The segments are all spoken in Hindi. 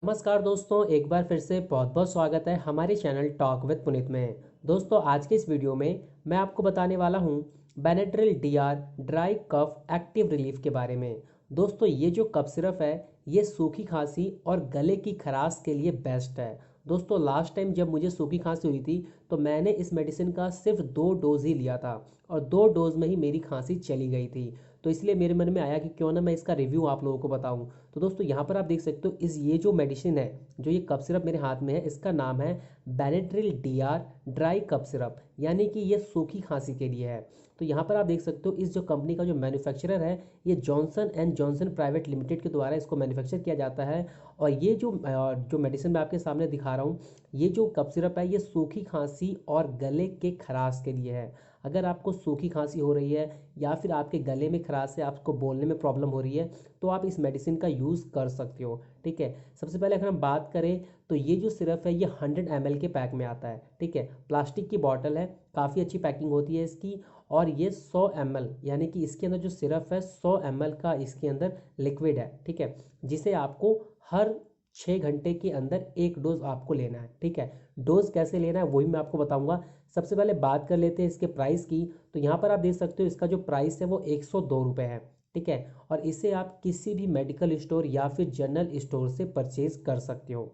नमस्कार दोस्तों, एक बार फिर से बहुत बहुत स्वागत है हमारे चैनल टॉक विद पुनीत में। दोस्तों, आज के इस वीडियो में मैं आपको बताने वाला हूं Benadryl DR dry cough active relief के बारे में। दोस्तों, ये जो कफ सिरप है ये सूखी खांसी और गले की खराश के लिए बेस्ट है। दोस्तों, लास्ट टाइम जब मुझे सूखी खांसी हुई थी तो मैंने इस मेडिसिन का सिर्फ 2 डोज ही लिया था और 2 डोज में ही मेरी खांसी चली गई थी। तो इसलिए मेरे मन में आया कि क्यों ना मैं इसका रिव्यू आप लोगों को बताऊं। तो दोस्तों, यहाँ पर आप देख सकते हो ये जो मेडिसिन है, जो ये कफ सिरप मेरे हाथ में है, इसका नाम है Benadryl DR dry cough syrup, यानी कि ये सूखी खांसी के लिए है। तो यहाँ पर आप देख सकते हो इस जो कंपनी का जो मैन्युफैक्चरर है ये Johnson and Johnson private limited के द्वारा इसको मैन्युफैक्चर किया जाता है। और ये जो मेडिसिन मैं आपके सामने दिखा रहा हूँ, ये जो कफ सिरप है ये सूखी खांसी और गले के खराश के लिए है। अगर आपको सूखी खांसी हो रही है या फिर आपके गले में खराश है, आपको बोलने में प्रॉब्लम हो रही है, तो आप इस मेडिसिन का यूज़ कर सकते हो। ठीक है, सबसे पहले अगर हम बात करें तो ये जो सिरप है ये 100 ml के पैक में आता है। ठीक है, प्लास्टिक की बॉटल है, काफ़ी अच्छी पैकिंग होती है इसकी। और ये 100 ml, यानी कि इसके अंदर जो सिरप है 100 ml का इसके अंदर लिक्विड है। ठीक है, जिसे आपको हर 6 घंटे के अंदर एक डोज आपको लेना है। ठीक है, डोज कैसे लेना है वही मैं आपको बताऊंगा। सबसे पहले बात कर लेते हैं इसके प्राइस की। तो यहाँ पर आप देख सकते हो इसका जो प्राइस है वो 102 रुपये है। ठीक है, और इसे आप किसी भी मेडिकल स्टोर या फिर जनरल स्टोर से परचेज कर सकते हो।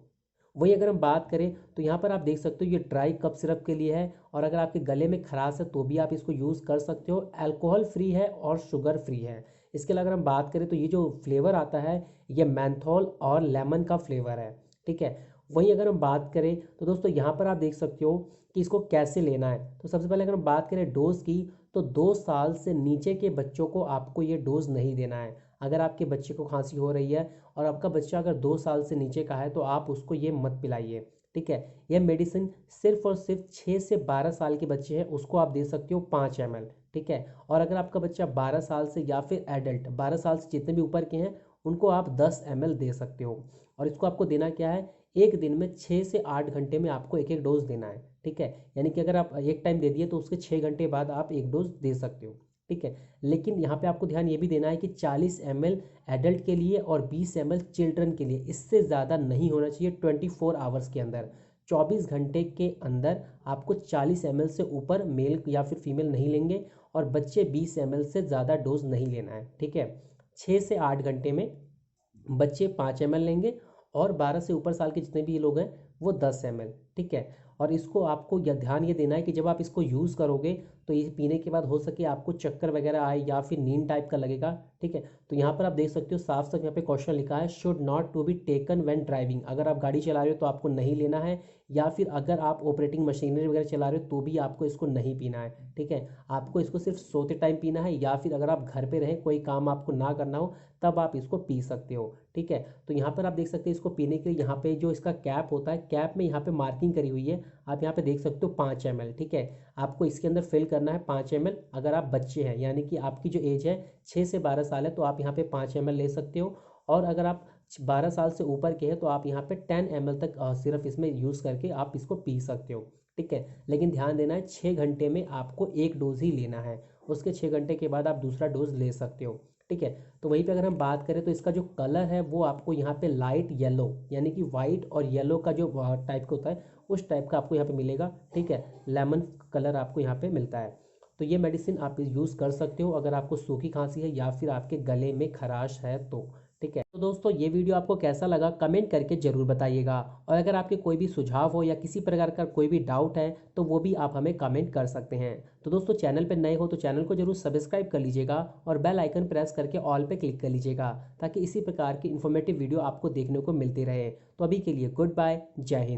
वही अगर हम बात करें तो यहाँ पर आप देख सकते हो ये ड्राई कफ सिरप के लिए है, और अगर आपके गले में खराश है तो भी आप इसको यूज़ कर सकते हो। अल्कोहल फ्री है और शुगर फ्री है। इसके अलावा अगर हम बात करें तो ये जो फ्लेवर आता है ये मैंथोल और लेमन का फ्लेवर है। ठीक है, वहीं अगर हम बात करें तो दोस्तों यहाँ पर आप देख सकते हो कि इसको कैसे लेना है। तो सबसे पहले अगर हम बात करें डोज की, तो 2 साल से नीचे के बच्चों को आपको ये डोज नहीं देना है। अगर आपके बच्चे को खांसी हो रही है और आपका बच्चा अगर 2 साल से नीचे का है तो आप उसको ये मत पिलाइए। ठीक है, यह मेडिसिन सिर्फ और सिर्फ 6 से 12 साल के बच्चे हैं उसको आप दे सकते हो 5 ml। ठीक है, और अगर आपका बच्चा 12 साल से या फिर एडल्ट 12 साल से जितने भी ऊपर के हैं उनको आप 10 ml दे सकते हो। और इसको आपको देना क्या है, एक दिन में 6 से 8 घंटे में आपको एक एक डोज देना है। ठीक है, यानी कि अगर आप एक टाइम दे दिए तो उसके 6 घंटे बाद आप एक डोज दे सकते हो। ठीक है, लेकिन यहाँ पे आपको ध्यान ये भी देना है कि 40 ml एडल्ट के लिए और 20 ml चिल्ड्रन के लिए, इससे ज़्यादा नहीं होना चाहिए 24 आवर्स के अंदर। 24 घंटे के अंदर आपको 40 ml से ऊपर मेल या फिर फीमेल नहीं लेंगे, और बच्चे 20 ml से ज़्यादा डोज नहीं लेना है। ठीक है, 6 से 8 घंटे में बच्चे 5 ml लेंगे और 12 से ऊपर साल के जितने भी लोग हैं वो 10 ml। ठीक है, और इसको आपको ध्यान ये देना है कि जब आप इसको यूज़ करोगे तो ये पीने के बाद हो सके आपको चक्कर वगैरह आए या फिर नींद टाइप का लगेगा। ठीक है, तो यहाँ पर आप देख सकते हो साफ साफ यहाँ पे क्वेश्चन लिखा है, should not to be taken when driving. अगर आप गाड़ी चला रहे हो तो आपको नहीं लेना है, या फिर अगर आप ऑपरेटिंग मशीनरी वगैरह चला रहे हो तो भी आपको इसको नहीं पीना है। ठीक है, आपको इसको सिर्फ सोते टाइम पीना है, या फिर अगर आप घर पे रहें कोई काम आपको ना करना हो तब आप इसको पी सकते हो। ठीक है, तो यहाँ पर आप देख सकते हैं इसको पीने के लिए यहाँ पे जो इसका कैप होता है, कैप में यहाँ पे मार्किंग करी हुई है, आप यहाँ पे देख सकते हो 5 ml। ठीक है, आपको इसके अंदर फिल करना है 5 ml। अगर आप बच्चे हैं यानी कि आपकी जो एज है 6 से 12 साल है तो आप यहाँ पे 5 ml ले सकते हो, और अगर आप 12 साल से ऊपर के हैं तो आप यहाँ पे 10 ml तक सिर्फ इसमें यूज़ करके आप इसको पी सकते हो। ठीक है, लेकिन ध्यान देना है 6 घंटे में आपको एक डोज ही लेना है, उसके 6 घंटे के बाद आप दूसरा डोज ले सकते हो। ठीक है, तो वहीं पे अगर हम बात करें तो इसका जो कलर है वो आपको यहाँ पे लाइट येलो, यानी कि वाइट और येलो का जो टाइप का होता है उस टाइप का आपको यहाँ पे मिलेगा। ठीक है, लेमन कलर आपको यहाँ पे मिलता है। तो ये मेडिसिन आप यूज़ कर सकते हो अगर आपको सूखी खांसी है या फिर आपके गले में खराश है तो। ठीक है, तो दोस्तों ये वीडियो आपको कैसा लगा कमेंट करके ज़रूर बताइएगा, और अगर आपके कोई भी सुझाव हो या किसी प्रकार का कोई भी डाउट है तो वो भी आप हमें कमेंट कर सकते हैं। तो दोस्तों, चैनल पर नए हो तो चैनल को जरूर सब्सक्राइब कर लीजिएगा और बेल आइकन प्रेस करके ऑल पे क्लिक कर लीजिएगा, ताकि इसी प्रकार की इन्फॉर्मेटिव वीडियो आपको देखने को मिलती रहे। तो अभी के लिए गुड बाय, जय हिंद।